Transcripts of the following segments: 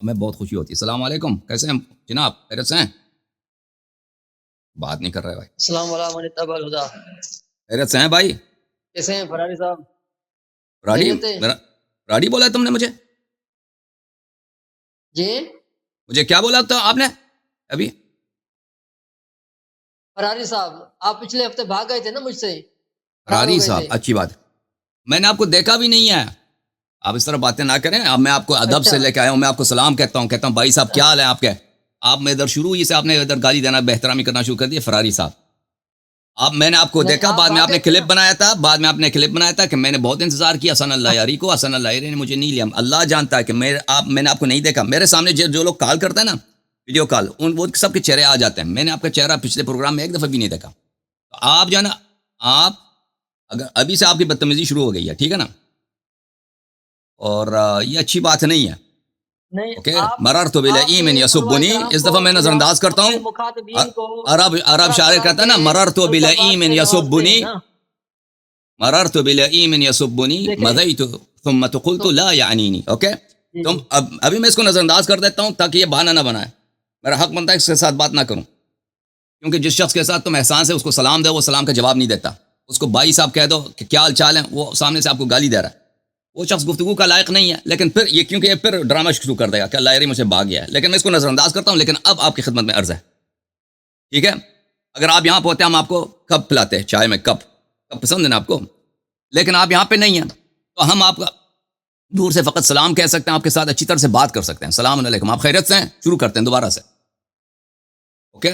ہمیں بہت خوشی ہوتی ہے. السلام علیکم، کیسے ہیں جناب؟ خیریت سے ہیں؟ بات نہیں کر رہے بھائی. السلام علیکم اتباع الہدا. خیریت سے ہیں بھائی؟ کیسے ہیں فراری صاحب؟ راڈی خیریت ہے میرا راڈی بولا تم نے مجھے جی. مجھے کیا بولا تھا آپ نے ابھی؟ فراری صاحب آپ پچھلے ہفتے بھاگ گئے تھے نا مجھ سے، فرار ہو راری گئے صاحب، تھے. اچھی بات. میں نے آپ کو دیکھا بھی نہیں ہے. آپ اس طرح باتیں نہ کریں. اب میں آپ کو ادب اچھا سے لے کے آیا ہوں. میں آپ کو سلام کہتا ہوں بھائی صاحب کیا حال ہے آپ کے؟ آپ میں ادھر شروع ہوئی سے آپ نے ادھر گالی دینا، بہترامی کرنا شروع کر دی. فراری صاحب، میں نے آپ کو نہیں دیکھا، بعد میں بھاگ آپ نے گئے تھے کلپ نا. بنایا تھا. کہ میں نے بہت انتظار کیا حسن اللہ یاری کو. حسن اللہ یاری نے مجھے نہیں لیا. اللہ جانتا ہے کہ میں نے آپ کو نہیں دیکھا. میرے سامنے جو لوگ کال کرتے ہیں نا، ویڈیو کال، وہ سب کے چہرے آ جاتے ہیں. میں نے آپ کا چہرہ پچھلے پروگرام میں ایک دفعہ بھی نہیں دیکھا. آپ جو ہے نا، آپ اگر ابھی سے آپ کی بدتمیزی شروع ہو گئی ہے، ٹھیک ہے نا، اور یہ اچھی بات نہیں ہے. نہیں اوکے، آپ مررت بھی بالایمن علماء یسبنی، کرام اس کو دفعہ میں نظر یا انداز کرتا اپنے ہوں. مخاطبین کو عرب طرح شاعر طرح کہتا ہے کے نا، مررت القابات بالایمن سے نوازتے یسبنی، ہیں نا. مررت بالایمن یسبنی دیکھیں مضیت ثم قلت تو لا یعنینی. اوکے، جی تم جی ابھی میں اس کو نظر انداز کر دیتا ہوں تاکہ یہ بہانہ نہ بنائے. میرا حق بنتا ہے اس کے ساتھ بات نہ کروں، کیونکہ جس شخص کے ساتھ تم احسان سے اس کو سلام دے، وہ سلام کا جواب نہیں دیتا. اس کو بھائی صاحب کہہ دو کہ کیا حال چال ہے، وہ سامنے سے آپ کو گالی دے رہا ہے. وہ شخص گفتگو کا لائق نہیں ہے. لیکن پھر یہ کیونکہ یہ پھر ڈرامہ شروع کر دے گا کہ اللہ یاری مجھے بھاگ گیا ہے. لیکن میں اس کو نظر انداز کرتا ہوں. لیکن اب آپ کی خدمت میں عرض ہے، ٹھیک ہے، اگر آپ یہاں پہ ہوتے ہم آپ کو کپ پلاتے ہیں، چائے میں کپ پسند ہے نا آپ کو. لیکن آپ یہاں پہ نہیں ہیں تو ہم آپ کا دور سے فقط سلام کہہ سکتے ہیں، آپ کے ساتھ اچھی طرح سے بات کر سکتے ہیں. السلام علیکم، آپ خیریت سے ہیں؟ شروع کرتے ہیں دوبارہ سے. اوکے،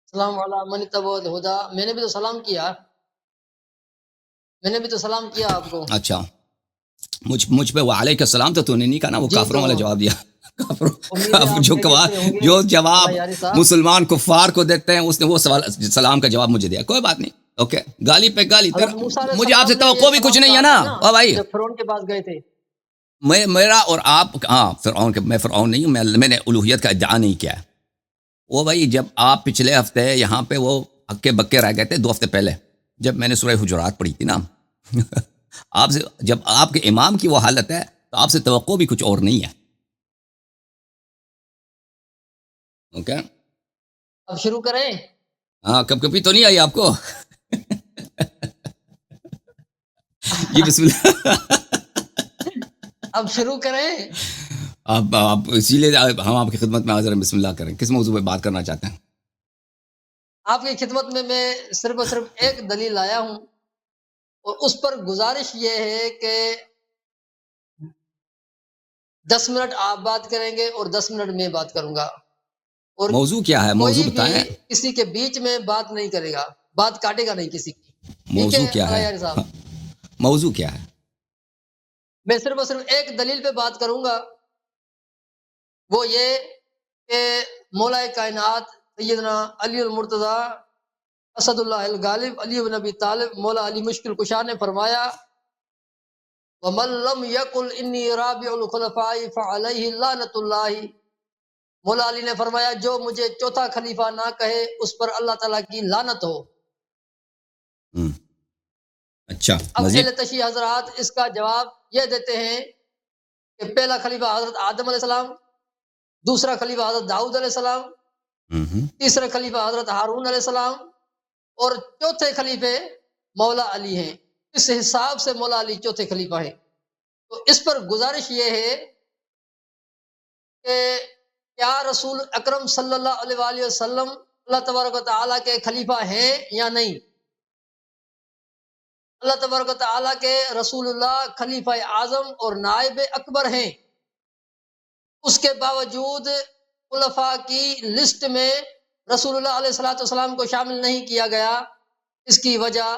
السلام علیکم اتباع الہدا. میں نے بھی تو سلام کیا، میں نے بھی تو سلام کیا آپ کو. اچھا، مجھ پہ وعلیکم السلام تو نے نہیں کہا نا، وہ جی کافروں تو والا جواب دیا. امید ہے آپ خیریت سے ہوں گے جو اللہ جواب یاری صاحب. مسلمان کفار کو دیتے ہیں، اس نے وہ سلام کا جواب مجھے دیا. کوئی بات نہیں، اوکے، گالی پہ گالی. حضرت موسیٰ علیہ مجھے آپ سے السلام نے یہ توقع بھی کچھ سلام نہیں ہے کہا نا تھا نا او بھائی. جب فرعون کے پاس گئے تھے. میرا اور آپ، ہاں فرعون میں فرعون نہیں ہوں. میں نے الوہیت کا ادعا نہیں کیا ہے. وہ بھائی جب آپ پچھلے ہفتے یہاں پہ وہ ہکے بکے رہ گئے تھے 2 ہفتے پہلے، جب میں نے سورہ حجرات پڑھی تھی نا، آپ سے جب آپ کے امام کی وہ حالت ہے تو آپ سے توقع بھی کچھ اور نہیں ہے. اوکے، اب شروع کریں. ہاں، کب کبھی تو نہیں آئی آپ کو؟ جی بسم اللہ. اب شروع کریں. آپ اسی لیے ہم آپ کی خدمت میں حاضر ہیں. بسم اللہ کریں. کس موضوع پہ بات کرنا چاہتے ہیں؟ آپ کی خدمت میں صرف اور صرف ایک دلیل لایا ہوں، اور اس پر گزارش یہ ہے کہ 10 منٹ آپ بات کریں گے اور 10 منٹ میں بات کروں گا، اور موضوع کیا ہے؟ موضوع کوئی بھی بتائیں. کسی کے بیچ میں بات نہیں کرے گا، بات کاٹے گا نہیں کسی کی. ٹھیک موضوع ہے کیا ہے؟ اللہ یار صاحب. موضوع کیا ہے؟ میں صرف اور صرف ایک دلیل پہ بات کروں گا، وہ یہ کہ مولا کائنات سیدنا علی المرتضی اسد اللہ الغالب علی بن ابی طالب مولا علی مشکل کشا نے فرمایا، وَمَن لَّمْ يَقُلْ إِنِّي رَابِعُ الْخُلَفَاءِ فَعَلَيْهِ لَعْنَةُ اللَّهِ. مولا علی نے فرمایا جو مجھے چوتھا خلیفہ نہ کہے اس پر اللہ تعالیٰ کی لعنت ہو. اچھا، اب مزید. اہل تشیع حضرات اس کا جواب یہ دیتے ہیں کہ پہلا خلیفہ حضرت آدم علیہ السلام، دوسرا خلیفہ حضرت داؤد علیہ السلام، تیسرا خلیفہ حضرت ہارون علیہ السلام، اور چوتھے خلیفے مولا علی ہیں. اس حساب سے مولا علی چوتھے خلیفہ ہیں. تو اس پر گزارش یہ ہے کہ کیا رسول اکرم صلی اللہ علیہ وآلہ وسلم اللہ تبارک و تعالیٰ کے خلیفہ ہیں یا نہیں؟ اللہ تبارک و تعالیٰ کے رسول اللہ خلیفہ اعظم اور نائب اکبر ہیں. اس کے باوجود خلفاء کی لسٹ میں رسول اللہ علیہ الصلوۃ والسلام کو شامل نہیں کیا گیا. اس کی وجہ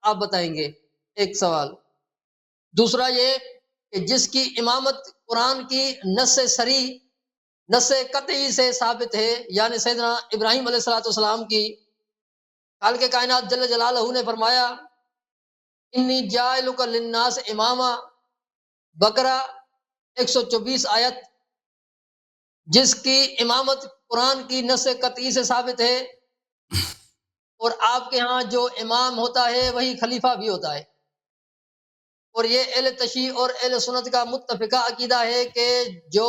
آپ بتائیں گے؟ ایک سوال. دوسرا یہ کہ جس کی امامت قرآن کی نص صریح، نص قطعی سے ثابت ہے، یعنی سیدنا ابراہیم علیہ الصلوۃ والسلام کی. خالق کائنات جل جلالہ نے فرمایا انی جاعلک للناس اماما، بقرہ 124 آیت. جس کی امامت قرآن کی نص قطعی سے ثابت ہے، اور آپ کے ہاں جو امام ہوتا ہے وہی خلیفہ بھی ہوتا ہے. اور یہ اہل تشیع اور اہل سنت کا متفقہ عقیدہ ہے کہ جو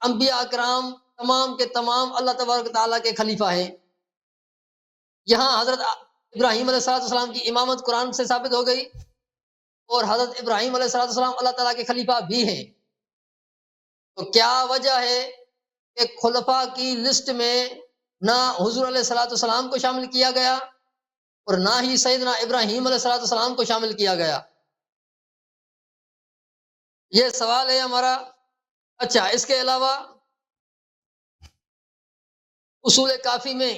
انبیاء اکرام تمام کے تمام اللہ تبارک تعالیٰ کے خلیفہ ہیں۔ یہاں حضرت ابراہیم علیہ السلام کی امامت قرآن سے ثابت ہو گئی، اور حضرت ابراہیم علیہ السلام اللہ تعالیٰ کے خلیفہ بھی ہیں۔ تو کیا وجہ ہے کہ خلفاء کی لسٹ میں نہ حضور علیہ السلام کو شامل کیا گیا اور نہ ہی سیدنا ابراہیم علیہ السلام کو شامل کیا گیا؟ یہ سوال ہے ہمارا۔ اچھا، اس کے علاوہ اصول کافی میں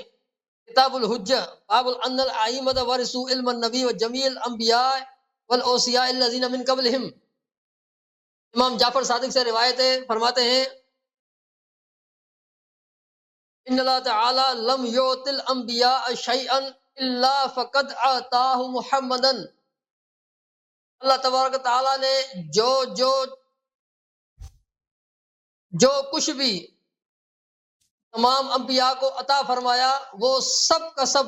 کتاب الحجہ باب ان الائمۃ ورثوا علم النبی و جمیع الانبیاء والاوصیاء الذین من قبلہم، امام جعفر صادق سے روایت ہے، فرماتے ہیں ان اللہ تعالی لم یعط الانبیاء شیئا الا فقد اعطاہ محمدا، اللہ تبارک تعالیٰ نے جو کچھ بھی تمام انبیاء کو عطا فرمایا وہ سب کا سب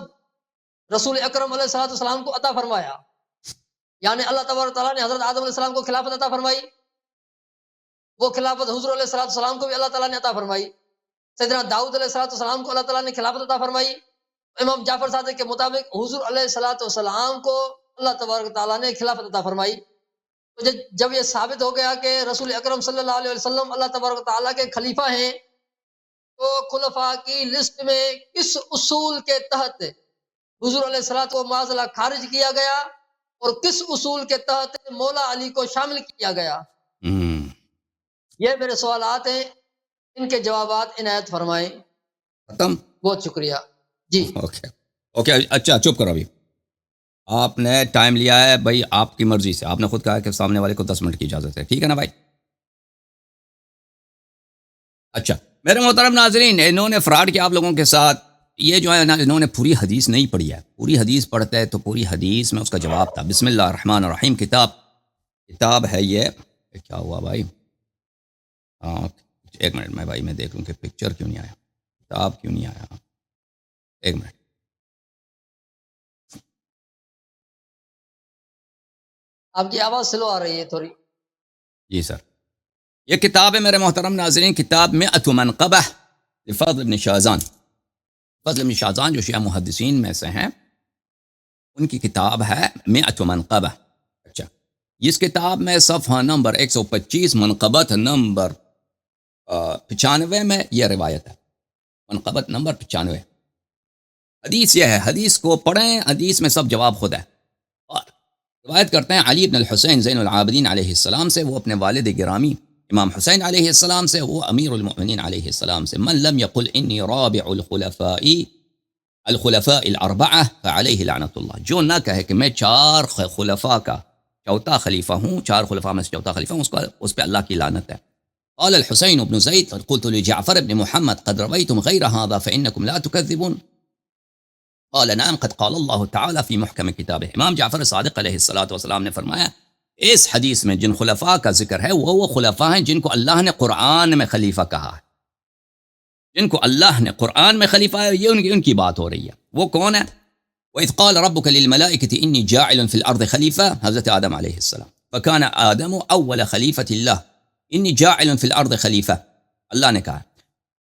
رسول اکرم علیہ السلام کو عطا فرمایا۔ یعنی اللہ تبارک تعالیٰ نے حضرت آدم علیہ السلام کو خلافت عطا فرمائی، وہ خلافت حضور علیہ السلام کو بھی اللہ تعالیٰ نے عطا فرمائی۔ سیدنا داؤد علیہ السلام کو اللہ تعالیٰ نے خلافت عطا فرمائی۔ امام جعفر صادق کے مطابق حضور علیہ السلام کو اللہ تبارک تعالیٰ نے خلافت عطا فرمائی۔ تو جب یہ ثابت ہو گیا کہ رسول اکرم صلی اللہ علیہ وسلم اللہ تبارک تعالیٰ کے خلیفہ ہیں، تو خلفاء کی لسٹ میں کس اصول کے تحت حضور علیہ السلام کو معاذ اللہ خارج کیا گیا اور کس اصول کے تحت مولا علی کو شامل کیا گیا؟ یہ میرے سوالات ہیں، ان کے جوابات عنایت فرمائیں۔ ختم؟ بہت شکریہ جی۔ اوکے اچھا چپ کرو، ابھی آپ نے ٹائم لیا ہے بھائی آپ کی مرضی سے، آپ نے خود کہا کہ سامنے والے کو 10 منٹ کی اجازت ہے، ٹھیک ہے نا بھائی؟ اچھا میرے محترم ناظرین، انہوں نے فراڈ کیا آپ لوگوں کے ساتھ، یہ جو ہے نا انہوں نے پوری حدیث نہیں پڑھی ہے، پوری حدیث پڑھتا ہے تو پوری حدیث میں اس کا جواب تھا۔ بسم اللہ الرحمن الرحیم، کتاب ہے یہ، کیا ہوا بھائی؟ ایک منٹ میں بھائی میں دیکھ لوں کہ پکچر کیوں نہیں آیا، کتاب کیوں نہیں آیا، ایک منٹ۔ آپ کی آواز سلو آ رہی ہے تھوڑی۔ جی سر، یہ کتاب ہے میرے محترم ناظرین، کتاب مئۃ منقبہ لفضل بن شاذان۔ فضل بن شاذان جو شیعہ محدثین میں سے ہیں، ان کی کتاب ہے مئۃ منقبہ۔ اچھا، اس کتاب میں صفحہ نمبر 125 منقبت نمبر 95 میں یہ روایت ہے، منقبت نمبر 95۔ حدیث یہ ہے، حدیث کو پڑھیں، حدیث میں سب جواب خود ہے۔ اور روایت کرتے ہیں علی بن الحسین زین العابدین علیہ السلام سے، وہ اپنے والد گرامی امام حسین علیہ السلام سے، وہ امیر المؤمنین علیہ السلام سے، من لم يقل انی رابع الخلفاء الاربعہ فعلیہ لعنت اللہ، جو نہ کہے کہ میں 4 خلفاء کا چوتھا خلیفہ ہوں، 4 خلفاء میں سے چوتھا خلیفہ ہوں، اس پہ اللہ کی لعنت ہے۔ قال الحسین بن زید قلت لجعفر بن محمد قد رویتم غیر هذا فانکم لا تکذبون قال نعم قد قال اللہ تعالی فی محکم کتابہ۔ امام جعفر صادق علیہ السلام نے فرمایا اس حدیث میں جن خلفاء کا ذکر ہے وہ خلفاء ہیں جن کو اللہ نے قرآن میں خلیفہ کہا ہے، جن کو اللہ نے قرآن میں خلیفہ ہے، یہ ان کی بات ہو رہی ہے۔ وہ کون ہے؟ وَإِذْ قَالَ رَبُّكَ لِلْمَلَائِكَةِ إِنِّي جَاعِلٌ فِي الْأَرْضِ خَلِيفَةً، حضرت آدم علیہ السلام، فَكَانَ آدَمُ أَوَّلَ خَلِيفَةِ اللَّهِ إِنِّي جَاعِلٌ فِي الْأَرْضِ خَلِيفَةً، اللہ نے کہا۔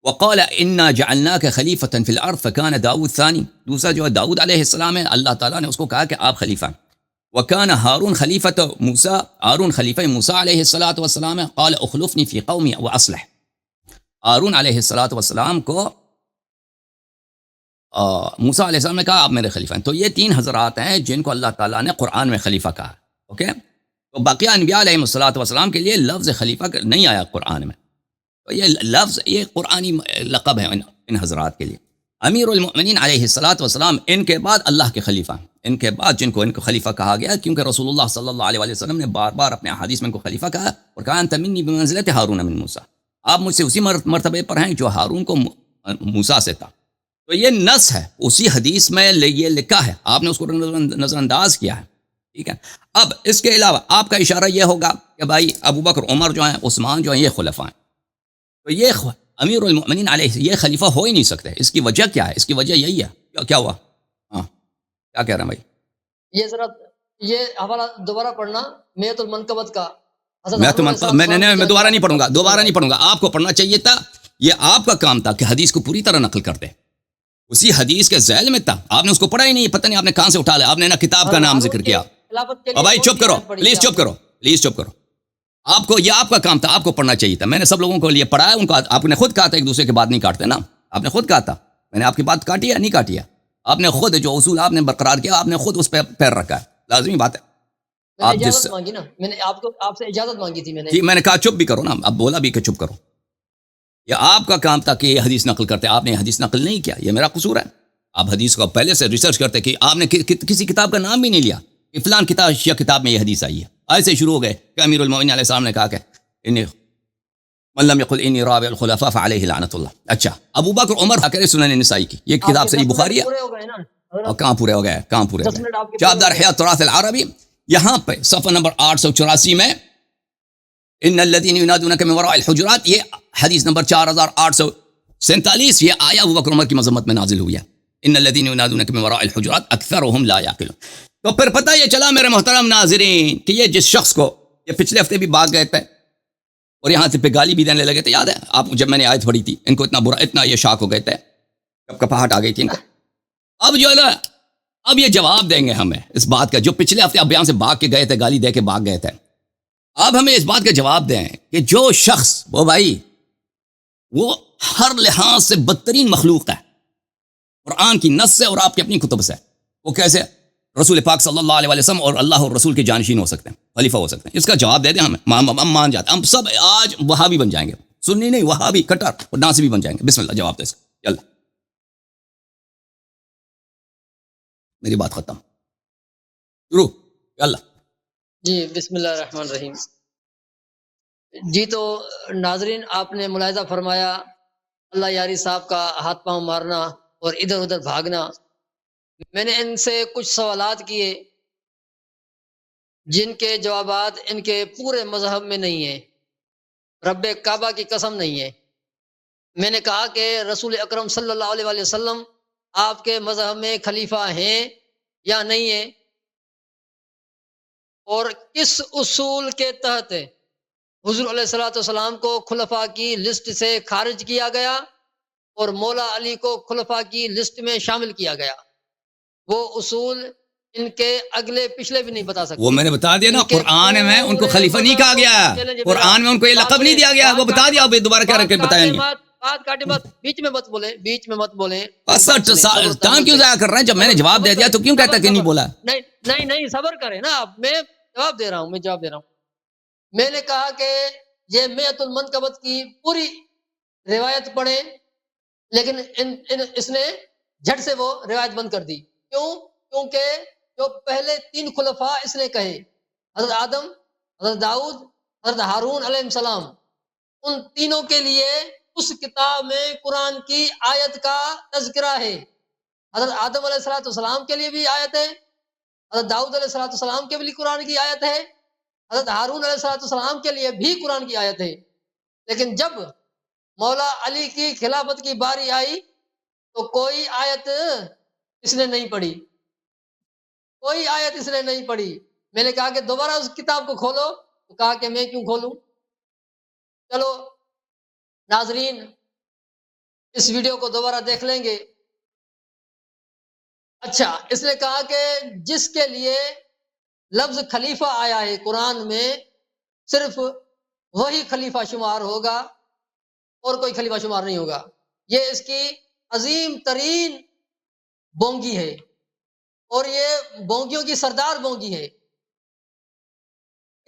وقال انا جعلناک خلیفۃ فی الارض فکان داؤد ثانی، دوسرا جو ہے داؤد علیہ السلام ہے، اللہ تعالیٰ نے اس کو کہا کہ آپ خلیفہ۔ وکان ہارون خلیفۃ موسیٰ، ہارون خلیفہ موسیٰ علیہ السلام ہے، قال اخلفنی فی قومی واصلح، ہارون علیہ السلام کو موسیٰ علیہ السلام نے کہا آپ میرے خلیفہ ہیں۔ تو یہ 3 حضرات ہیں جن کو اللہ تعالیٰ نے قرآن میں خلیفہ کہا۔ اوکے، تو باقی انبیاء علیہ السلام کے لیے لفظ خلیفہ نہیں آیا قرآن میں، تو یہ لفظ یہ قرآنی لقب ہے ان حضرات کے لیے۔ امیر المؤمنین علیہ السلام ان کے بعد اللہ کے خلیفہ ہیں، ان کے بعد جن کو خلیفہ کہا گیا، کیونکہ رسول اللہ صلی اللہ علیہ وسلم نے بار بار اپنے احادیث میں ان کو خلیفہ کہا اور کہا انت منی بمنزلۃ ہارون من موسیٰ، آپ مجھ سے اسی مرتبے پر ہیں جو ہارون کو موسیٰ سے تھا۔ تو یہ نص ہے، اسی حدیث میں یہ لکھا ہے، آپ نے اس کو نظر انداز کیا ہے، ٹھیک ہے۔ اب اس کے علاوہ آپ کا اشارہ یہ ہوگا کہ بھائی ابو بکر، عمر جو ہیں، عثمان جو ہیں، یہ خلفاء ہیں، تو یہ امیر المؤمنین علیہ یہ خلیفہ ہو ہی نہیں سکتے۔ اس کی وجہ کیا ہے؟ اس کی وجہ یہی ہے، کیا ہوا؟ ہاں کیا کہہ رہے ہیں بھائی؟ یہ ذرا یہ حوالہ دوبارہ پڑھنا میت المنقبت کا حضرت میں تو ہارون علیہ السلام میں دوبارہ نہیں پڑھوں گا، دوبارہ نہیں پڑھوں پڑھوں گا. آپ کو پڑھنا چاہیے تھا. یہ آپ کا کام تھا کہ حدیث کو پوری طرح نقل کر دے. اسی حدیث کے ذیل میں تھا. آپ نے اس کو پڑھا ہی نہیں. پتہ نہیں آپ نے کہاں سے اٹھا لیا. آپ نے نا کتاب کا نام ذکر کیا. اور بھائی چپ کرو پلیز، چپ کرو پلیز، چپ کرو. آپ کو، یہ آپ کا کام تھا، آپ کو پڑھنا چاہیے تھا. میں نے سب لوگوں کو لیے پڑھا ہے. ان کو آپ نے خود کہا تھا ایک دوسرے کی بات نہیں کاٹتے نا. آپ نے خود کہا تھا. میں نے آپ کی بات کاٹی ہے نہیں کاٹی ہے؟ آپ نے خود جو اصول آپ نے برقرار کیا، آپ نے خود اس پہ پیر رکھا ہے. لازمی بات ہے. میں نے آپ جس اجازت مانگی نا، میں نے آپ سے اجازت مانگی تھی. جی میں نے کہا چپ بھی کرو نا. اب بولا بھی کہ چپ کرو. یہ آپ کا کام تھا کہ یہ حدیث نقل کرتے. آپ نے یہ حدیث نقل نہیں کیا. یہ میرا قصور ہے. آپ حدیث کو پہلے سے ریسرچ کرتے کہ آپ نے کسی کتاب کا نام بھی نہیں لیا کہ فلان کتاب یا کتاب میں یہ حدیث آئی ہے. ایسے شروع ہو گئے کہ امیر المومنین علیہ السلام نے کہا کہ من لم يقل انی رابع الخلفاء فعلیہ لعنت اللہ. اچھا، ابو بکر عمر کرے سنن نسائی کی یہ کتاب صحیح بخاری ہے. پورے ہو گئے نا اور کہاں پورے ہو گئے؟ کہاں پورے ہو 10 گئے؟ منٹ آپ کے شابدار حیات تراث العربی یہاں پہ صفحہ نمبر 884 میں ان الذين ينادونك من وراء الحجرات، یہ حدیث نمبر 4847، یہ آیا ابو بکر عمر کی مذمت میں نازل ہوئی ہے. ان الذين ينادونك من وراء الحجرات اکثرهم لا يعقلون. تو پھر پتہ یہ چلا میرے محترم ناظرین کہ یہ جس شخص کو یہ پچھلے ہفتے بھی بھاگ گئے تھے اور یہاں سے پہ گالی بھی دینے لگے تھے. یاد ہے آپ جب میں نے آیت پڑھی تھی، ان کو اتنا برا، اتنا یہ شاک ہو گئے تھے، کب کپاہٹ آ گئی تھی ان کو. اب جو ہے نا، اب یہ جواب دیں گے ہمیں اس بات کا جو پچھلے ہفتے اب یہاں سے بھاگ کے گئے تھے، گالی دے کے بھاگ گئے تھے. اب ہمیں اس بات کا جواب دیں کہ جو شخص وہ بھائی وہ ہر لحاظ سے بدترین مخلوق ہے قرآن کی نص سے اور آپ کی اپنی کتب سے، وہ کیسے رسول پاک صلی اللہ علیہ وسلم اور اللہ اور رسول کے جانشین ہو سکتے ہیں، خلیفہ ہو سکتے ہیں؟ اس کا جواب دے دیں ہمیں. ہم مان جاتے ہیں. ہم سب آج وہابی بن جائیں گے. سنی نہیں، وہابی کٹر اور ناصبی بن جائیں گے. بسم اللہ جواب دے اس کا. چل میری بات ختم. شروع. اللہ. جی بسم اللہ الرحمن الرحیم. جی تو ناظرین، آپ نے ملاحظہ فرمایا اللہ یاری صاحب کا ہاتھ پاؤں مارنا اور ادھر ادھر بھاگنا. میں نے ان سے کچھ سوالات کیے جن کے جوابات ان کے پورے مذہب میں نہیں ہیں، رب کعبہ کی قسم نہیں ہے. میں نے کہا کہ رسول اکرم صلی اللہ علیہ وآلہ وسلم آپ کے مذہب میں خلیفہ ہیں یا نہیں ہیں، اور کس اصول کے تحت حضور علیہ الصلوۃ والسلام کو خلفاء کی لسٹ سے خارج کیا گیا اور مولا علی کو خلفاء کی لسٹ میں شامل کیا گیا. وہ اصول ان کے اگلے پچھلے بھی نہیں بتا سکتے. وہ میں نے بتا دیا نا، قرآن میں ان کو خلیفہ نہیں کہا گیا، قرآن میں ان کو یہ لقب نہیں دیا گیا. وہ بتا دیا. اب دوبارہ کیا رکھ کے بتایا نہیں. بات کاٹے مت، بیچ میں مت بولیں، بیچ میں مت بولیں. بس ٹائم کیوں ضائع کر رہے ہیں؟ جب میں نے جواب دے دیا تو کیوں کہتا کہ نہیں بولا؟ نہیں صبر کریں نا. اب میں جواب دے رہا ہوں. میں نے کہا کہ یہ میت المنقبت کی پوری روایت پڑھیں، لیکن اس نے جھٹ سے وہ روایت بند کر دی. کیونکہ جو پہلے 3 خلفاء اس نے کہے، حضرت آدم، حضرت داؤد، حضرت ہارون علیہ السلام، ان تینوں کے لیے اس کتاب میں قرآن کی آیت کا تذکرہ ہے. حضرت آدم علیہ السلام کے لیے بھی آیت ہے، حضرت داؤد علیہ السلام کے لیے قرآن کی آیت ہے، حضرت ہارون علیہ السلام کے لیے بھی قرآن کی آیت ہے. لیکن جب مولا علی کی خلافت کی باری آئی تو کوئی آیت اس نے نہیں پڑھی، کوئی آیت اس نے نہیں پڑھی. میں نے کہا کہ دوبارہ اس کتاب کو کھولو، تو کہا کہ میں کیوں کھولوں. چلو ناظرین اس ویڈیو کو دوبارہ دیکھ لیں گے. اچھا، اس نے کہا کہ جس کے لیے لفظ خلیفہ آیا ہے قرآن میں، صرف وہی خلیفہ شمار ہوگا اور کوئی خلیفہ شمار نہیں ہوگا. یہ اس کی عظیم ترین بونگی ہے، اور یہ بونگیوں کی سردار بونگی ہے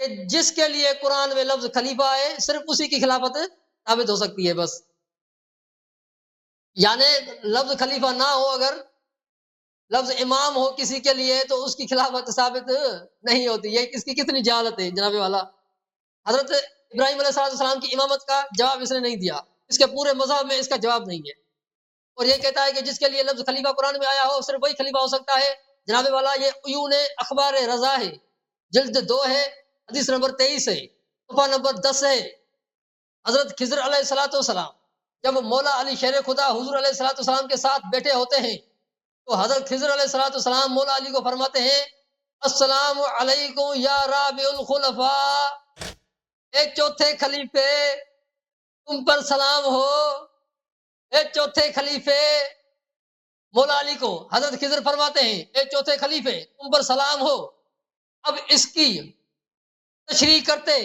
کہ جس کے لیے قرآن میں لفظ خلیفہ ہے صرف اسی کی خلافت ثابت ہو سکتی ہے. بس یعنی لفظ خلیفہ نہ ہو، اگر لفظ امام ہو کسی کے لیے تو اس کی خلافت ثابت نہیں ہوتی. یہ اس کی کتنی جہالت ہے جناب والا. حضرت ابراہیم علیہ السلام کی امامت کا جواب اس نے نہیں دیا. اس کے پورے مذہب میں اس کا جواب نہیں ہے. اور یہ کہتا ہے کہ جس کے لیے لفظ خلیفہ قرآن میں آیا ہو صرف وہی خلیفہ ہو سکتا ہے. جناب والا یہ عیون اخبار رضا ہے، جلد 2 ہے، حدیث نمبر 23 ہے، صفحہ نمبر 10 ہے. حضرت خضر علیہ السلام جب مولا علی شیر خدا حضور علیہ السلام کے ساتھ بیٹھے ہوتے ہیں تو حضرت خضر علیہ السلام مولا علی کو فرماتے ہیں السلام علیکم یا رابع الخلفاء، اے چوتھے خلیفے تم پر سلام ہو، اے چوتھے خلیفے مولا علی کو حضرت خضر فرماتے ہیں اے چوتھے خلیفے تم پر سلام ہو۔ اب اس کی تشریح کرتے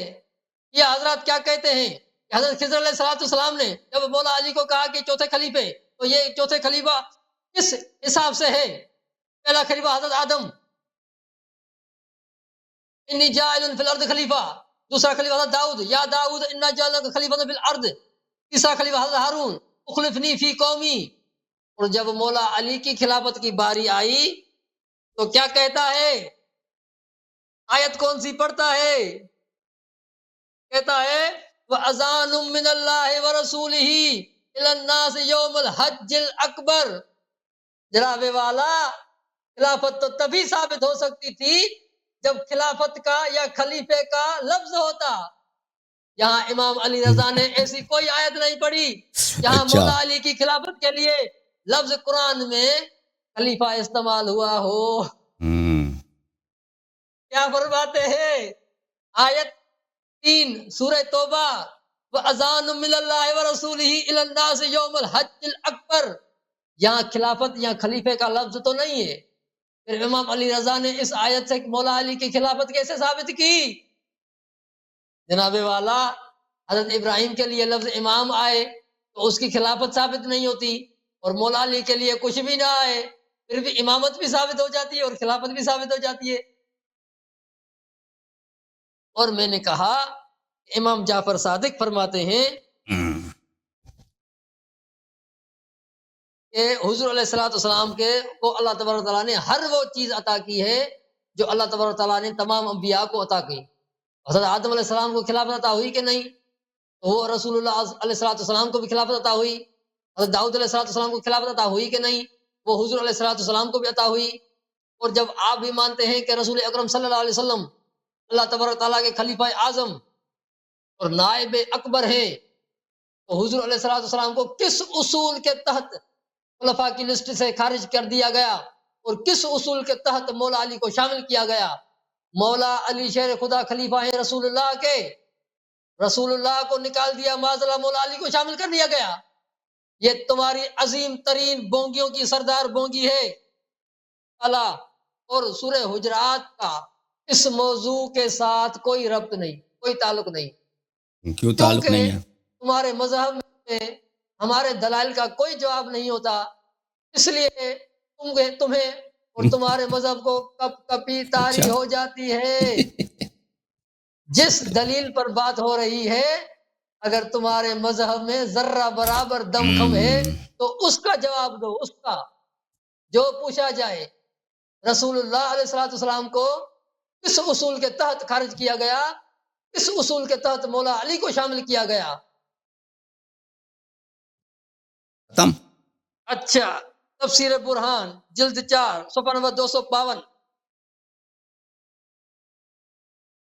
یہ حضرات کیا کہتے ہیں کہ حضرت خضر علیہ السلام نے جب مولا علی کو کہا کہ چوتھے خلیفے، تو یہ چوتھے خلیفہ کس حساب سے ہے؟ پہلا خلیفہ حضرت آدم، انی جاعل فی الارض خلیفہ، دوسرا خلیفہ حضرت داؤد، یا داؤد انا جعلناک خلیفۃ فی الارض، تیسرا خلیفہ حضرت ہارون، اخلفنی فی قومی۔ اور جب مولا علی کی خلافت کی باری آئی تو کیا کہتا ہے؟ آیت کون سی پڑھتا ہے؟ کہتا ہے وَأَذَانٌ مِّنَ اللَّهِ وَرَسُولِهِ إِلَى النَّاسِ يَوْمَ الْحَجِّ الْأَكْبَرِ۔ جناب والا، خلافت تو تبھی ثابت ہو سکتی تھی جب خلافت کا یا خلیفے کا لفظ ہوتا۔ یہاں امام علی رضا نے ایسی کوئی آیت نہیں پڑھی جہاں اچھا مولا علی کی خلافت کے لیے لفظ قرآن میں خلیفہ استعمال ہوا ہو۔ کیا فرماتے ہیں؟ آیت 3 سورہ توبہ، وَأَذَانٌ مِّنَ اللَّهِ وَرَسُولِهِ إِلَى النَّاسِ يَوْمَ الْحَجِّ الْأَكْبَرِ۔ یہاں خلافت یا خلیفے کا لفظ تو نہیں ہے۔ پھر امام علی رضا نے اس آیت سے مولا علی کی خلافت کیسے ثابت کی؟ جناب والا، حضرت ابراہیم کے لیے لفظ امام آئے تو اس کی خلافت ثابت نہیں ہوتی، اور مولا علی کے لیے کچھ بھی نہ آئے پھر بھی امامت بھی ثابت ہو جاتی ہے اور خلافت بھی ثابت ہو جاتی ہے۔ اور میں نے کہا امام جعفر صادق فرماتے ہیں کہ حضور علیہ السلام کے کو اللہ تبارک تعالیٰ نے ہر وہ چیز عطا کی ہے جو اللہ تبارک تعالیٰ نے تمام انبیاء کو عطا کی۔ حضرت آدم علیہ السلام کو خلافت عطا ہوئی کہ نہیں؟ تو وہ رسول اللہ علیہ السلام کو بھی خلافت عطا ہوئی۔ حضرت داؤد علیہ السلام کو خلافت عطا ہوئی کہ نہیں؟ وہ حضور علیہ السلام کو بھی عطا ہوئی۔ اور جب آپ بھی مانتے ہیں کہ رسول اکرم صلی اللہ علیہ وسلم اللہ تبارک تعالیٰ کے خلیفہ اعظم اور نائب اکبر ہیں، تو حضور علیہ السلام کو کس اصول کے تحت خلفاء کی لسٹ سے خارج کر دیا گیا اور کس اصول کے تحت مولا علی کو شامل کیا گیا؟ مولا علی شیر خدا خلیفہ ہیں رسول اللہ کے، رسول اللہ کو نکال دیا، معاذ اللہ مولا علی کو شامل کر دیا گیا۔ یہ تمہاری عظیم ترین بونگیوں کی سردار بونگی ہے اللہ، اور سورہ حجرات کا اس موضوع کے ساتھ کوئی ربط نہیں، کوئی تعلق نہیں، کیوں تعلق نہیں ہے؟ تمہارے مذہب میں ہمارے دلائل کا کوئی جواب نہیں ہوتا، اس لیے تمہیں اور تمہارے مذہب کو کپ کپی طاری ہو جاتی ہے۔ جس دلیل پر بات ہو رہی ہے اگر تمہارے مذہب میں ذرہ برابر دم خم ہے تو اس کا جواب دو، اس کا جو پوچھا جائے رسول اللہ علیہ السلام کو کس اصول کے تحت خارج کیا گیا، کس اصول کے تحت مولا علی کو شامل کیا گیا؟ ختم۔ اچھا، تفسیر برہان جلد 4 صفحہ نمبر 252،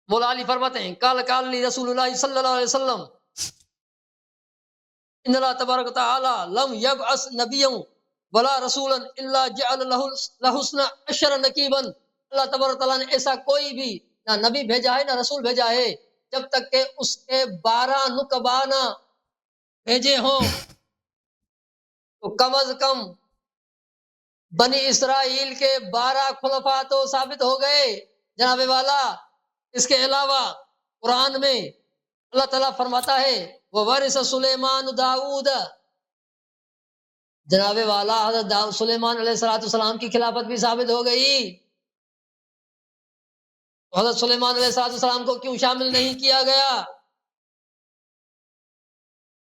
مولا علی فرماتے ہیں قال علی رسول اللہ صلی اللہ علیہ وسلم ان اللہ تبارک تعالی لم یبعث نبیا ولا رسولا الا جعل له 12 نقیبا۔ اللہ تبارک تعالیٰ نے ایسا کوئی بھی نہ نبی بھیجا ہے نہ رسول بھیجا ہے جب تک کہ اس کے 12 نقبا نہ بھیجے ہوں۔ تو کم از کم بنی اسرائیل کے 12 خلفاء تو ثابت ہو گئے جناب والا۔ اس کے علاوہ قرآن میں اللہ تعالیٰ فرماتا ہے وَوَرِثَ سُلَيْمَانُ داؤد، جناب والا حضرت سلیمان علیہ السلام کی خلافت بھی ثابت ہو گئی۔ حضرت سلیمان علیہ السلام کو کیوں شامل نہیں کیا گیا؟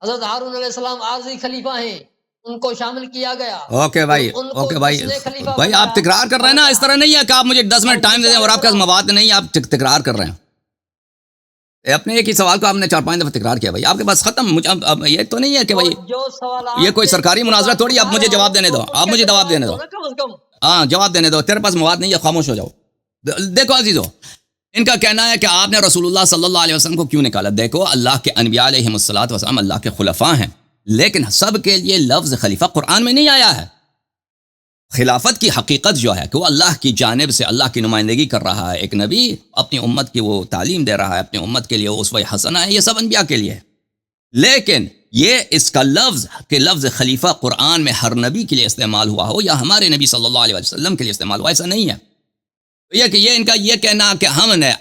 حضرت ہارون علیہ السلام عارضی خلیفہ ہیں، ان کو شامل کیا گیا۔ اوکے بھائی، اوکے بھائی، بھائی آپ تکرار کر رہے ہیں نا، اس طرح نہیں ہے کہ آپ مجھے 10 منٹ ٹائم دے دیں اور آپ کے پاس مواد نہیں، آپ تکرار کر رہے ہیں۔ اپنے ایک ہی سوال کو آپ نے 4-5 دفعہ تکرار کیا بھائی، آپ کے پاس ختم۔ مجھے اب یہ تو نہیں ہے کہ بھائی یہ کوئی سرکاری مناظرہ تھوڑی، آپ مجھے جواب دینے دو، آپ مجھے جواب دینے دو، ہاں جواب دینے دو، تیرے پاس مواد نہیں ہے، خاموش ہو جاؤ۔ دیکھو عزیزو، ان کا کہنا ہے کہ آپ نے رسول اللہ صلی اللہ علیہ وسلم کو کیوں نکالا؟ دیکھو اللہ کے انبیاء علیہ السلام اللہ کے خلفاء ہیں، لیکن سب کے لیے لفظ خلیفہ قرآن میں نہیں آیا ہے۔ خلافت کی حقیقت جو ہے کہ وہ اللہ کی جانب سے اللہ کی نمائندگی کر رہا ہے، ایک نبی اپنی امت کی وہ تعلیم دے رہا ہے، اپنی امت کے لیے وہ اسوہ حسنہ ہے، یہ سب انبیاء کے لیے ہے. لیکن یہ اس کا لفظ کہ لفظ خلیفہ قرآن میں ہر نبی کے لیے استعمال ہوا ہو یا ہمارے نبی صلی اللہ علیہ وسلم کے لیے استعمال ہوا، ایسا نہیں ہے. تو یہ کہ یہ ان کا یہ کہنا کہ ہم نے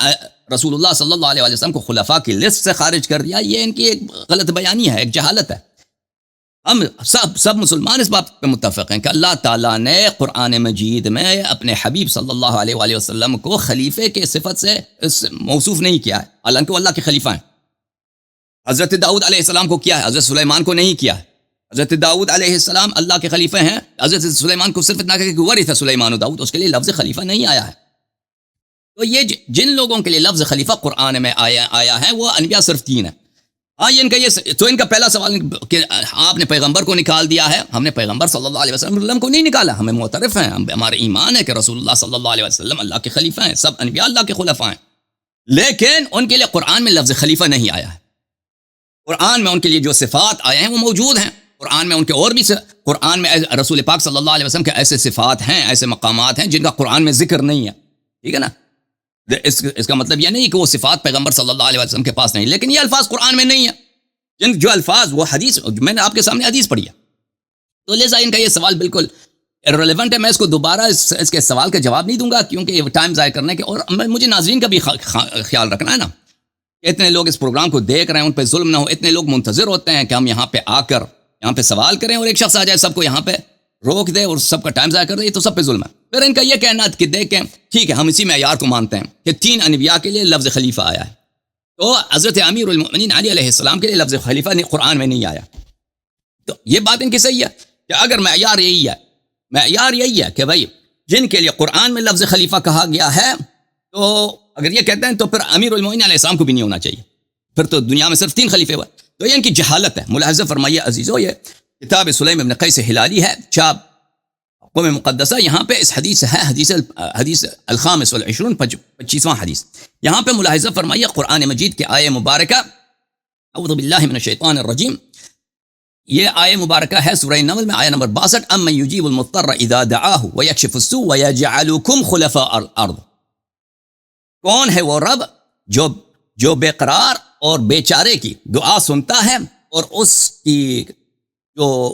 رسول اللہ صلی اللہ علیہ وسلم کو خلفاء کی لسٹ سے خارج کر دیا، یہ ان کی ایک غلط بیانی ہے، ایک جہالت ہے. ہم سب مسلمان اس بات پہ متفق ہیں کہ اللہ تعالیٰ نے قرآن مجید میں اپنے حبیب صلی اللہ علیہ وآلہ وسلم کو خلیفے کے صفت سے موصوف نہیں کیا ہے، حالانکہ وہ اللہ کے خلیفہ ہیں. حضرت داؤد علیہ السلام کو کیا ہے، حضرت سلیمان کو نہیں کیا ہے. حضرت داؤد علیہ السلام اللہ کے خلیفہ ہیں، حضرت سلیمان کو صرف اتنا کہ ورث سلیمان و داؤد، اس کے لیے لفظ خلیفہ نہیں آیا ہے. تو یہ جن لوگوں کے لیے لفظ خلیفہ قرآن میں آیا ہے وہ انبیاء صرف 3 ہیں. ہاں ان کا پہلا سوال کہ آپ نے پیغمبر کو نکال دیا ہے. ہم نے پیغمبر صلی اللہ علیہ وسلم کو نہیں نکالا، ہمیں معترف ہیں، ہمارے ایمان ہے کہ رسول اللہ صلی اللہ علیہ وسلم اللہ کے خلیفہ ہیں، سب انبیاء اللہ کے خلفاء ہیں. لیکن ان کے لیے قرآن میں لفظ خلیفہ نہیں آیا ہے. قرآن میں ان کے لیے جو صفات آئے ہیں وہ موجود ہیں. قرآن میں ان کے اور بھی قرآن میں رسول پاک صلی اللہ علیہ وسلم کے ایسے صفات ہیں، ایسے مقامات ہیں جن کا قرآن میں ذکر نہیں ہے. ٹھیک ہے نا؟ اس کا مطلب یہ نہیں کہ وہ صفات پیغمبر صلی اللہ علیہ وسلم کے پاس نہیں، لیکن یہ الفاظ قرآن میں نہیں ہیں. جو الفاظ وہ حدیث، میں نے آپ کے سامنے حدیث پڑھی ہے. تو لہٰذا ان کا یہ سوال بالکل ریلیونٹ ہے. میں اس کو دوبارہ اس کے سوال کا جواب نہیں دوں گا، کیونکہ یہ ٹائم ضائع کرنے کے، اور مجھے ناظرین کا بھی خیال رکھنا ہے نا. اتنے لوگ اس پروگرام کو دیکھ رہے ہیں، ان پہ ظلم نہ ہو. اتنے لوگ منتظر ہوتے ہیں کہ ہم یہاں پہ آ کر یہاں پہ سوال کریں، اور ایک شخص آ جائے سب کو یہاں پہ روک دے اور سب کا ٹائم ضائع کر دے، تو سب پہ ظلم ہے. پھر ان کا یہ کہنا کہ دیکھیں ٹھیک ہے، ہم اسی معیار کو مانتے ہیں کہ 3 انبیاء کے لیے لفظ خلیفہ آیا ہے، تو حضرت امیر المؤمنین علی علیہ السلام کے لیے لفظ خلیفہ قرآن میں نہیں آیا. تو یہ بات ان کی صحیح ہے کہ اگر معیار یہی ہے کہ بھائی جن کے لیے قرآن میں لفظ خلیفہ کہا گیا ہے، تو اگر یہ کہتے ہیں تو پھر امیر المؤمنین علیہ السلام کو بھی نہیں ہونا چاہیے، پھر تو دنیا میں صرف 3 خلیفے ہوئے. تو یہ ان کی جہالت ہے. ملاحظہ فرمائیے عزیزو، یہ کتاب سلیم ابن قیس ہلالی ہے، چاپ قوم مقدسہ. یہاں پہ اس حدیث ہے، حدیث الخامس والعشرون، 25واں حدیث. یہاں پہ ملاحظہ فرمائیے قرآن مجید کی آیہ مبارکہ، اعوذ باللہ من الشیطان الرجیم. یہ آیہ مبارکہ ہے سورہ نمل میں، آیہ نمبر 62. امن یجیب المضطر اذا دعاہ ویکشف السوء ویجعلکم خلفاء الارض. کون ہے وہ رب جو بے قرار اور بیچارے کی دعا سنتا ہے، اور اس کی جو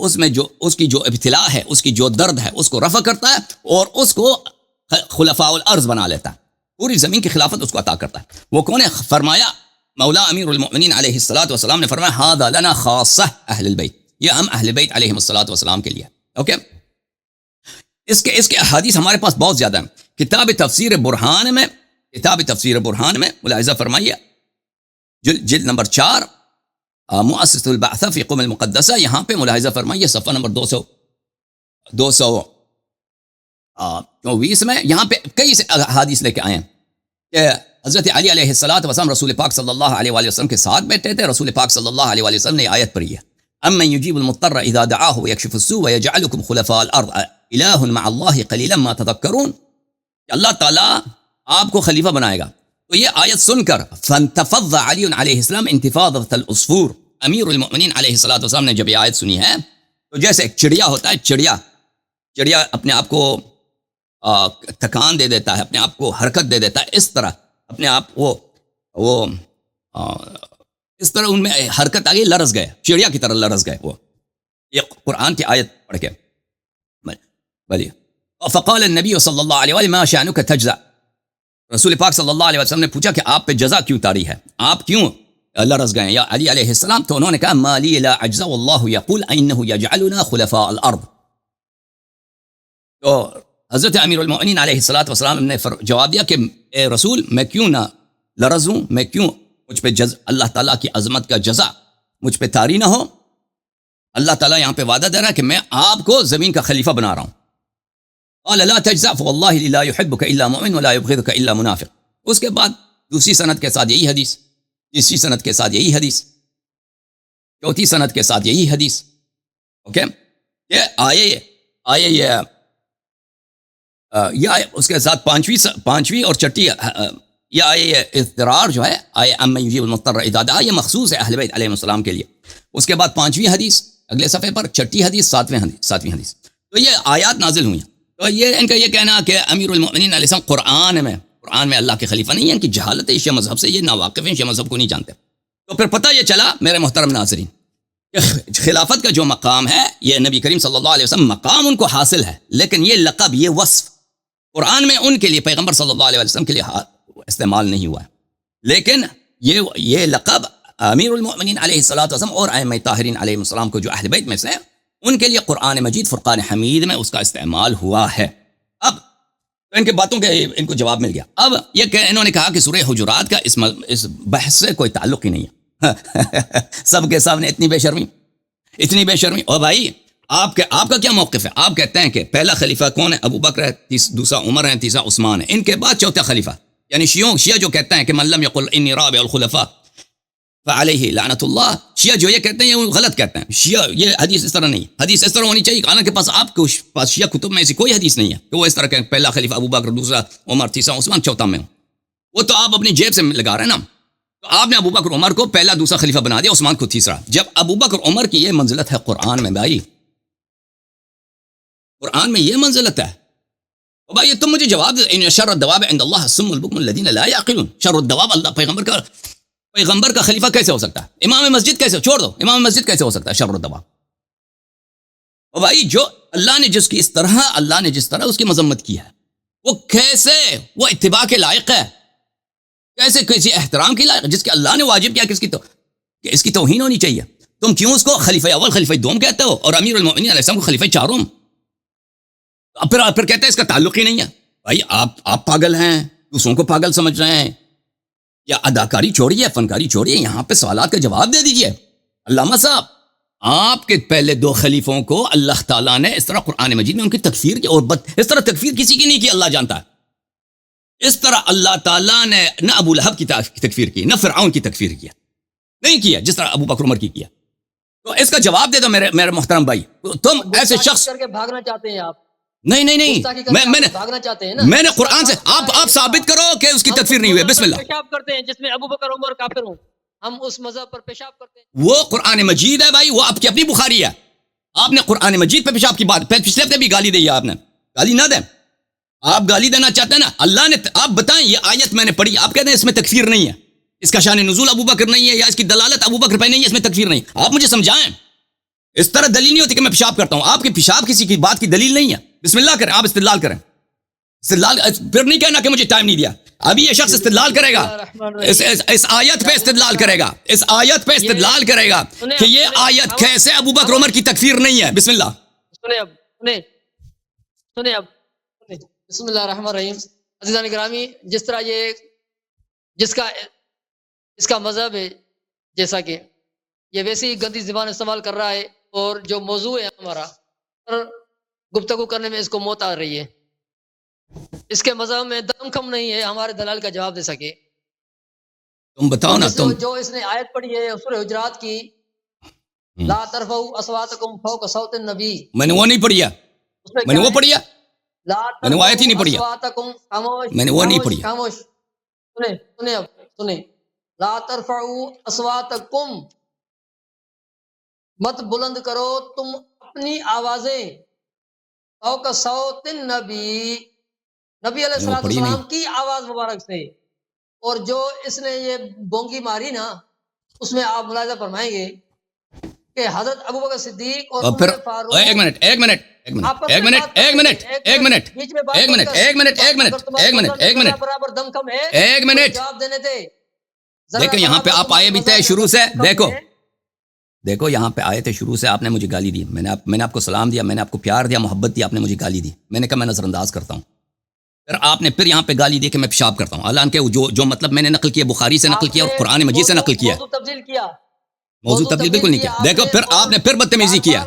ابتلا ہے، اس کی جو درد ہے، اس کو رفع کرتا ہے، اور اس کو خلفاء الارض بنا لیتا ہے، پوری زمین کی خلافت اس کو عطا کرتا ہے. وہ کون ہے؟ فرمایا مولا امیر المؤمنین علیہ الصلوۃ والسلام نے فرمایا ھذا لنا خاصہ اہل البیت، یہ ہم اہل بیت علیہم الصلوۃ والسلام کے لیے. اوکے، اس کے احادیث ہمارے پاس بہت زیادہ ہیں. کتاب تفسیر برہان میں ملاحظہ فرمائیے، جلد نمبر 4، مؤسسۃ البعثہ فی قوم المقدسہ. یہاں پہ ملاحظہ فرمائیے صفحہ نمبر 224 میں. یہاں پہ کئی احادیث لے کے آئے ہیں کہ حضرت علی علیہ الصلوۃ والسلام رسول پاک صلی اللہ علیہ وآلہ وسلم کے ساتھ بیٹھے تھے. رسول پاک صلی اللہ علیہ وآلہ وسلم نے آیت پڑھی ہے، امن یجیب المضطر اذا دعاہ ویکشف السوء ویجعلکم خلفاء الارض الہ مع اللہ قلیلا ما تذکرون، کہ اللہ تعالیٰ آپ کو خلیفہ بنائے گا. تو یہ آیت سن کر فانتفض علی علیہ السلام انتفاضۃ العصفور. امیر المؤمنین علیہ الصلوۃ والسلام نے جب یہ آیت سنی ہے، تو جیسے ایک چڑیا ہوتا ہے، چڑیا اپنے آپ کو تکان دے دیتا ہے، اپنے آپ کو حرکت دے دیتا ہے، اس طرح اپنے آپ وہ اس طرح ان میں حرکت آ گئی، لرز گئے، چڑیا کی طرح لرز گئے. وہ یہ قرآن کی آیت پڑھ کے بولیے. فقال النبی صلی اللہ علیہ وسلم ما شأنک تجزع. رسول پاک صلی اللہ علیہ وسلم نے پوچھا کہ آپ پہ جزا کیوں طاری ہے، آپ کیوں لرز گئے یا علی علیہ السلام؟ تو انہوں نے کہا ما لی لا اجزع واللہ یقول انہ یجعلنا خلفاء الارض. تو حضرت امیر المؤمنین علیہ الصلوۃ والسلام نے جواب دیا کہ اے رسول، میں کیوں نہ لرزوں، میں کیوں مجھ پہ اللہ تعالیٰ کی عظمت کا جزا مجھ پہ طاری نہ ہو. اللہ تعالیٰ یہاں پہ وعدہ دے رہا ہے کہ میں آپ کو زمین کا خلیفہ بنا رہا ہوں. قال لا تجزع فواللہ لا يحبك الا مؤمن ولا يبغضك الا منافق. اس کے بعد دوسری سند کے ساتھ یہی حدیث، تیسری سند کے ساتھ یہی حدیث، چوتھی سند کے ساتھ یہی حدیث. اوکے، یہ اس کے ساتھ پانچویں اور چھٹی یہ آیے اضطرار جو ہے، آیے اما یجیب المضطر اذا دعا، یہ مخصوص ہے اہل بیت علیہ السلام کے لیے. اس کے بعد 5ویں حدیث اگلے صفحے پر، چھٹی حدیث، 7ویں حدیث. تو یہ آیات نازل ہوئی ہیں. تو یہ ان کا یہ کہنا کہ امیر المؤمنین علیہ السلام قرآن میں اللہ کے خلیفہ نہیں ہے، ان کی جہالت ہے شیعہ مذہب سے، یہ ناواقف ہیں، شیعہ مذہب کو نہیں جانتے. تو پھر پتہ یہ چلا میرے محترم ناظرین کہ خلافت کا جو مقام ہے یہ نبی کریم صلی اللہ علیہ وسلم مقام ان کو حاصل ہے، لیکن یہ لقب، یہ وصف قرآن میں ان کے لیے، پیغمبر صلی اللہ علیہ وسلم کے لیے استعمال نہیں ہوا ہے. لیکن یہ لقب امیر المؤمنین علیہ الصلوۃ والسلام اور ائمہ طاہرین علیہ السلام کو جو اہل بیت میں سے ہیں، ان کے لیے قرآن مجید فرقان حمید میں اس کا استعمال ہوا ہے. اب تو ان کے باتوں کے ان کو جواب مل گیا. اب یہ کہ انہوں نے کہا کہ سورہ حجرات کا اس بحث سے کوئی تعلق ہی نہیں ہے. سب کے سامنے اتنی بے شرمی. اور بھائی آپ کا کیا موقف ہے؟ آپ کہتے ہیں کہ پہلا خلیفہ کون ہے؟ ابو بکر ہے، دوسرا عمر ہے، تیسرا عثمان ہے، ان کے بعد چوتھا خلیفہ. یعنی شیعہ جو کہتے ہیں کہ من لم یقل انی رابع الخلفاء فعلیہ لعنت اللہ، شیعہ جو یہ کہتے ہیں وہ غلط کہتے ہیں. شیعہ یہ حدیث اس طرح نہیں، حدیث اس طرح ہونی چاہیے. حالانکہ آپ کے پاس شیعہ کتب میں ایسی کوئی حدیث نہیں ہے کہ وہ اس طرح کہ پہلا خلیفہ ابو بکر، دوسرا عمر، تیسرا عثمان، چوتھا میں ہوں. وہ تو آپ اپنی جیب سے لگا رہے ہیں نا. تو آپ نے ابو بکر عمر کو پہلا دوسرا خلیفہ بنا دیا، عثمان کو تیسرا. جب ابو بکر عمر کی یہ منزلت ہے قرآن میں، بھائی قرآن میں یہ منزلت ہے. اور بھائی تم مجھے جواب دے، ان شر الدواب عند اللہ الصم البکم الذین لا یعقلون. شر الدواب اللہ پیغمبر کا خلیفہ کیسے ہو سکتا ہے؟ امام مسجد کیسے؟ چھوڑ دو، امام مسجد کیسے ہو سکتا ہے شر الدواب؟ اور بھائی جو اللہ نے جس طرح اس کی مذمت کی ہے، وہ کیسے وہ اتباع کے لائق ہے؟ کیسے کسی احترام کی لائق، جس کے اللہ نے واجب کیا کہ اس کی توہین ہونی چاہیے. تم کیوں اس کو خلیفہ اول، خلیفہ دوم کہتے ہو، اور امیر المؤمنین علیہ السلام کو خلیفہ چارم؟ پھر کہتے ہیں اس کا تعلق ہی نہیں ہے. بھائی آپ پاگل ہیں، دوسروں کو پاگل سمجھ رہے ہیں. یا اداکاری چھوڑیے، فنکاری چھوڑیے، یہاں پہ سوالات کا جواب دے دیجئے. علامہ صاحب، آپ کے پہلے دو خلیفوں کو اللہ تعالیٰ نے اس طرح قرآن مجید میں ان کی تکفیر کی، اور اس طرح تکفیر کسی کی نہیں کی، اللہ جانتا ہے. اس طرح اللہ تعالیٰ نے نہ ابو لہب کی تکفیر کی، نہ فرعون کی تکفیر کیا، نہیں کیا جس طرح ابو بکر عمر کی کیا. تو اس کا جواب دے دو میرے محترم بھائی. تم ایسے شخص کر کے بھاگنا چاہتے ہیں آپ؟ نہیں، بھاگنا چاہتے ہیں نا. میں نے قرآن سے آپ ثابت کرو کہ اس کی تکفیر نہیں ہوئی. بسم اللہ. پیشاب کرتے ہیں جس میں ابو بکر عمر کافر ہوں، ہم اس مذہب پر پیشاب کرتے ہیں. وہ قرآن مجید ہے بھائی، وہ آپ کی اپنی بخاری ہے. آپ نے قرآن مجید پہ پیشاب کی بات پچھلے ہفتے بھی گالی دی ہے. آپ نے گالی نہ دیں، آپ گالی دینا چاہتے ہیں نا. اللہ نے آپ بتائیں، یہ آیت میں نے پڑھی، آپ کہتے ہیں اس میں تکفیر نہیں ہے، اس کا شان نزول ابو بکر نہیں ہے، یا اس کی دلالت ابو بکر پہ نہیں ہے، اس میں تکفیر نہیں. آپ مجھے سمجھائیں. اس طرح دلیل نہیں ہوتی کہ میں پیشاب کرتا ہوں. آپ کی پیشاب کسی کی بات کی دلیل نہیں ہے. بسم اللہ کریں، آپ استدلال کریں. پھر نہیں کہنا کہ مجھے ٹائم نہیں دیا. ابھی یہ شخص استدلال کرے گا، اس آیت پہ استدلال کرے گا، اس آیت پہ استدلال کرے گا کہ یہ آیت کیسے ابو بکر عمر کی تکفیر نہیں ہے. بسم اللہ. سنیں اب بسم اللہ الرحمن الرحیم. عزیزان گرامی، جس طرح اس کا مذہب ہے، جیسا کہ یہ ویسی ہی گندی زبان استعمال کر رہا ہے، اور جو موضوع ہے ہمارا پر گفتگو کرنے میں اس کو موت آ رہی ہے. اس کے مذہب میں دم کم نہیں ہے ہمارے دلال کا جواب دے سکے. تم بتاؤ نا. جو اس نے آیت پڑھی ہے سورہ حجرات کی، لا ترفعوا اصواتکم فوق صوت النبی، میں نے وہ نہیں پڑھی ہے. میں نے وہ پڑھی ہے، میں نے وہ آیت ہی نہیں پڑھی ہے. میں نے وہ نہیں پڑھی. خاموش. سنیں لا ترفعوا اصواتکم، مت بلند کرو تم اپنی آوازیں، فوق صوت النبی، نبی علیہ السلام کی آواز مبارک سے. اور جو اس نے یہ بونگی ماری نا، اس میں آپ ملاحظہ فرمائیں گے کہ حضرت ابوبکر صدیق اور پھر فاروق، ایک منٹ جواب دینے تھے. دیکھیں یہاں پہ آپ آئے بھی تھے شروع سے. دیکھو یہاں پہ آئے تھے شروع سے، آپ نے مجھے گالی دی، میں نے آپ کو سلام دیا، میں نے آپ کو پیار دیا، محبت دی، آپ نے مجھے گالی دی. میں نے کہا میں نظر انداز کرتا ہوں. پھر آپ نے یہاں پہ گالی دی کہ میں پیشاب کرتا ہوں، حالانکہ جو مطلب میں نے نقل کیا بخاری سے نقل کیا اور قرآن مجید سے نقل کیا. موضوع تبدیل بالکل نہیں کیا. دیکھو پھر آپ نے پھر بدتمیزی کیا.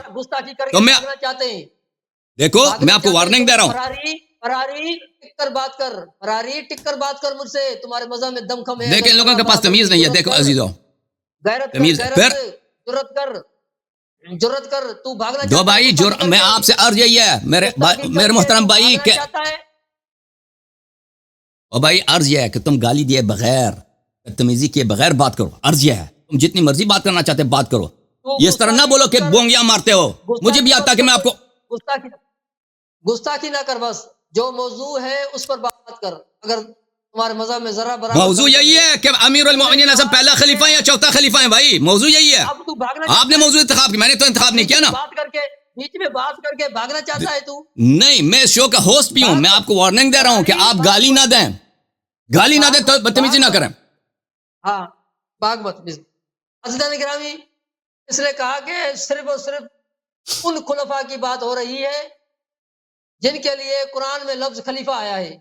تو میں دیکھو میں آپ کو وارننگ دے رہا ہوں. فراری ٹک کر بات کر مجھ سے، تمہارے مذہب میں دم کم ہے. دیکھیں ان لوگوں کے پاس تمیز نہیں ہے. دیکھو عزیزو، تمیز پھر جرت کر تو بھاگنا دو بھائی. میں آپ سے عرض یہی ہے میرے محترم بھائی کہ او بھائی عرض یہ ہے کہ تم گالی دیے بغیر، تمیزی کیے بغیر بات کرو. عرض یہ ہے تم جتنی مرضی بات کرنا چاہتے بات کرو. یہ اس طرح نہ بولو کہ بونگیاں مارتے ہو. مجھے بھی آتا کہ میں آپ کو گستاخی نہ کر، بس جو موضوع ہے اس پر بات کر. اگر تمہارے مذہب میں ذرا برابر موضوع یہی ہے کہ امیر المومنین اعظم پہلا خلیفہ ہے یا چوتھا خلیفہ ہے بھائی، موضوع یہی ہے. اب تو بھاگنا آپ نے موضوع انتخاب کی، میں نے تو انتخاب نہیں کیا نا. بات کر کے بیچ میں بات کر کے بھاگنا چاہتا ہے تو. نہیں، میں اس شو کا ہوسٹ بھی ہوں، میں آپ کو وارننگ دے رہا ہوں کہ آپ گالی نہ دیں، گالی نہ دیں تو بدتمیزی نہ کریں. ہاں، باغ مت. عزیزان گرامی، اس نے کہا کہ صرف اور صرف ان خلفاء کی بات ہو رہی ہے جن کے لیے قرآن میں لفظ خلیفہ آیا ہے.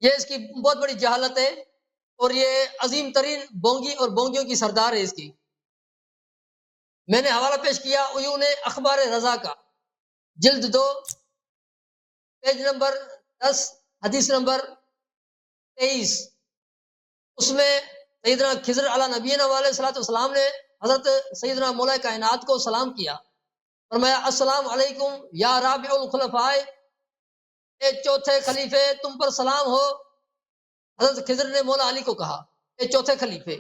یہ اس کی بہت بڑی جہالت ہے، اور یہ عظیم ترین بونگی اور بونگیوں کی سردار ہے اس کی. میں نے حوالہ پیش کیا عیون اخبار رضا کا، جلد 2، پیج نمبر 10، حدیث نمبر 23. اس میں سیدنا خضر علیہ نبینا علیہ الصلوۃ والسلام نے حضرت سیدنا مولا کائنات کو سلام کیا، فرمایا السلام علیکم یا رابع الخلفاء، اے چوتھے خلیفے تم پر سلام ہو. حضرت خضر نے مولا علی کو کہا اے چوتھے خلیفے.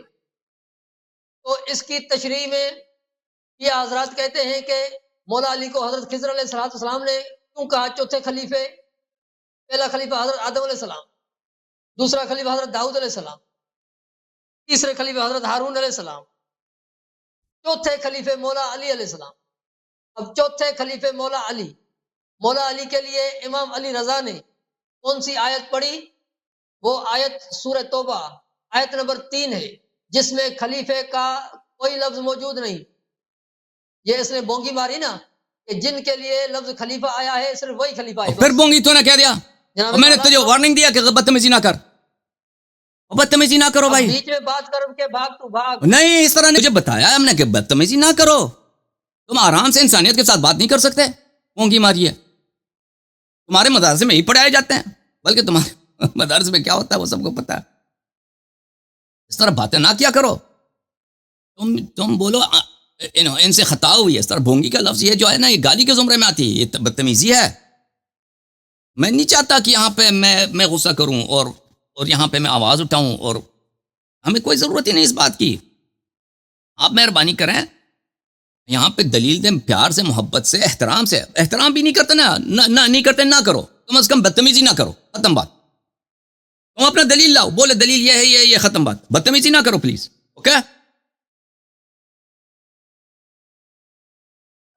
تو اس کی تشریح میں یہ حضرات کہتے ہیں کہ مولا علی کو حضرت خضر علیہ الصلوۃ والسلام نے کیوں کہا چوتھے خلیفے؟ پہلا خلیفہ حضرت آدم علیہ السلام، دوسرا خلیفہ حضرت داؤد علیہ السلام، تیسرے خلیفہ حضرت ہارون علیہ السلام، چوتھے خلیفے مولا علی علیہ السلام. اب چوتھے خلیفے مولا علی کے لیے امام علی رضا نے کون سی آیت پڑھی؟ وہ آیت سورہ توبہ آیت نمبر 3 ہے، جس میں خلیفے کا کوئی لفظ موجود نہیں. یہ اس نے بونگی ماری نا کہ جن کے لیے لفظ خلیفہ آیا ہے صرف وہی خلیفہ ہے. پھر بونگی تو نے کہہ دیا، اور میں نے تجھے وارننگ دیا کہ بدتمیزی نہ کر، بدتمیزی نہ کرو بھائی. بیچ میں بات کر کے بھاگ تو بھاگ. نہیں، اس طرح مجھے بتایا ہم نے کہ بدتمیزی نہ کرو. تم آرام سے انسانیت کے ساتھ بات نہیں کر سکتے؟ بونگی ماری ہے. تمہارے مدارس میں ہی پڑھائے جاتے ہیں، بلکہ تمہارے مدارس میں کیا ہوتا ہے وہ سب کو پتا ہے. اس طرح باتیں نہ کیا کرو. تم بولو ان سے خطا ہوئی ہے. اس طرح بونگی کا لفظ یہ جو ہے نا، یہ گالی کے زمرے میں آتی ہے، یہ بدتمیزی ہے. میں نہیں چاہتا کہ یہاں پہ میں غصہ کروں اور یہاں پہ میں آواز اٹھاؤں، اور ہمیں کوئی ضرورت ہی نہیں اس بات کی. آپ مہربانی کریں، یہاں پہ دلیل دیں پیار سے، محبت سے، احترام سے. احترام بھی نہیں کرتے نا، نہیں کرتے نہ کرو، کم از کم بدتمیزی نہ کرو. ختم بات. تم اپنا دلیل لاؤ، بولے دلیل یہ ہے، یہ ختم بات. بدتمیزی نہ کرو پلیز. اوکے؟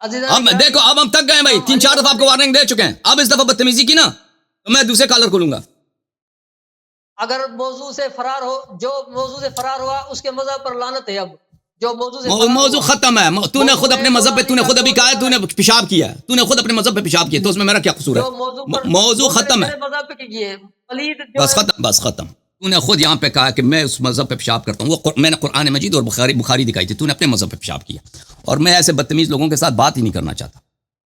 اب دیکھو، اب ہم تک گئے بھائی، 3-4 دفعہ آپ کو وارننگ دے چکے ہیں. اب اس دفعہ بدتمیزی کی نا تو میں دوسرے کالر کو لوں گا. اگر موضوع سے فرار ہو، جو موضوع سے فرار ہوا اس کے مذہب پر لعنت ہے. اب جو موضوع سے فرار موضوع ہوا، ختم ہے. تو نے خود اپنے مذہب پہ، تو نے خود ابھی کہا ہے، تو نے پیشاب کیا ہے، تو نے خود اپنے مذہب پہ پیشاب کیا، تو اس میں میرا کیا قصور جو ہے؟ موضوع ختم ہے. مذہب پہ کیے پلید جو بس ختم، بس ختم. تو نے خود یہاں پہ کہا کہ میں اس مذہب پہ پیشاب کرتا ہوں. وہ میں نے قرآن مجید اور بخاری دکھائی تھی. تو نے اپنے مذہب پہ پیشاب کیا، اور میں ایسے بدتمیز لوگوں کے ساتھ بات ہی نہیں کرنا چاہتا.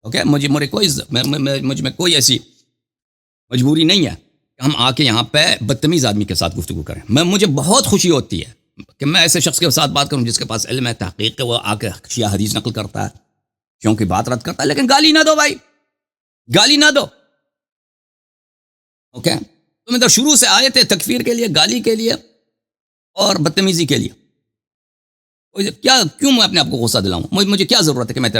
اوکے؟ مجھ میں کوئی ایسی مجبوری نہیں ہے کہ ہم آ کے یہاں پہ بدتمیز آدمی کے ساتھ گفتگو کریں. مجھے بہت خوشی ہوتی ہے کہ میں ایسے شخص کے ساتھ بات کروں جس کے پاس علم ہے، تحقیق ہے، وہ آ کے شیعہ حدیث نقل کرتا ہے، شیعوں کی بات رد کرتا ہے. لیکن گالی نہ دو بھائی، گالی نہ دو. اوکے؟ تم ادھر شروع سے آئے تھے تکفیر کے لیے، گالی کے لیے اور بدتمیزی کے لیے. کیوں میں اپنے آپ کو غصہ دلاؤں؟ مجھے کیا ضرورت ہے کہ میں تیرے